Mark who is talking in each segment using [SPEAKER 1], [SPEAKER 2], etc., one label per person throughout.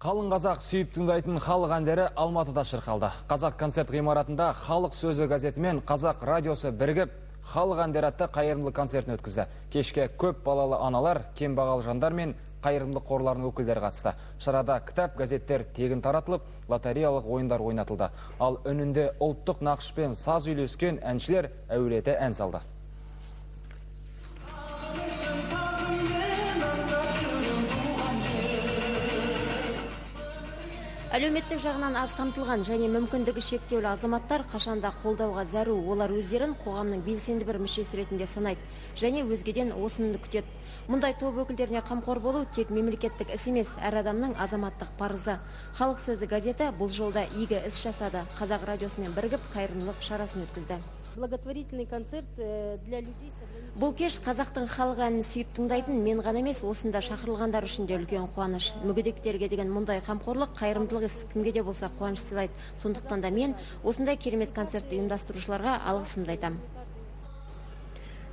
[SPEAKER 1] Қалың қазақ сүйіп тыңдайтын халық әндері Алматыда шырқалды. Қазақ концерт ғимаратында халық сөзі газеті мен Қазақ радиосы бірігіп халық әндері атты қайырымдылық концертін өткізді. Кешке көп балалы аналар, кембағал жандар мен қайырымдылық қорларының өкілдері қатысты. Шарада кітап, газеттер тегін таратылып, лотереялық ойындар ойнатылды. Ал үнінде ұлттық нақышпен саз үйлескен әншілер әуелете ән салды.
[SPEAKER 2] Әлеуметтік жағынан аз қамтылған және мүмкіндігі шектеулі азаматтар қашанда қолдауға зәру. Олар өздерін қоғамның белсенді бір мүшесі ретінде санайды және өзгеден осыны күтеді. Мұндай топ өкілдеріне қамқор болу тек мемлекеттік іс емес, әр адамның азаматтық парызы. Халық сөзі газеті бұл жолда игі іс жасады. Қазақ радиосымен бірігіп қайырымдылық шарасын өткізді.
[SPEAKER 3] Благотворительный концерт для людей.
[SPEAKER 2] Бұл кеш қазақтың халық әнін сүйіп тыңдайтын мен ғана емес, осында шақырылғандар үшін де үлкен қуаныш. Мүгедектерге деген мұндай қамқорлық, қайырымдылық іс кімге де болса қуаныш сыйлайды. Сондықтан да мен осындай керемет концертті ұйымдастырушыларға алғысымды айтамын.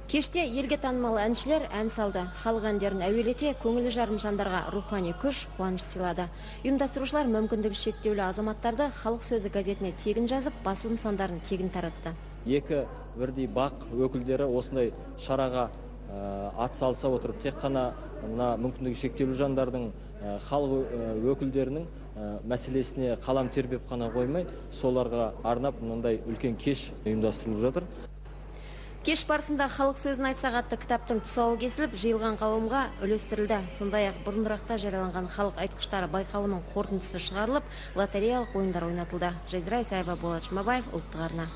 [SPEAKER 2] Кеште елге танымал әншілер ән салды. Халық әндерін әуелете, көңілі жарым жандарға рухани күш, қуаныш сыйлады. Ұйымдастырушылар мүмкіндігі шектеулі азаматтарды халық сөзі газетіне тегін жазып, басылым сандарын тегін таратты.
[SPEAKER 4] Екі бірдей бақ өкілдері осындай шараға атсалыса отырып, тек қана мүмкіндігі шектеулі жандардың халық өкілдерінің мәселесіне қалам тербеп қана қоймай, соларға арнап мынандай үлкен кеш ұйымдастырылып жатыр.
[SPEAKER 2] Кеш барысында халық сөзін айтсақ атты кітаптың тұсауы кесіліп, жиылған қауымға үлестірілді. Сондай-ақ бұрынырақта жарияланған халық айтқыштары байқауының қорытындысы шығарылып, лотереялық ойындар ойнатылды. Жазира Исаева, Болат Жұмабаев, Ұлттық арна.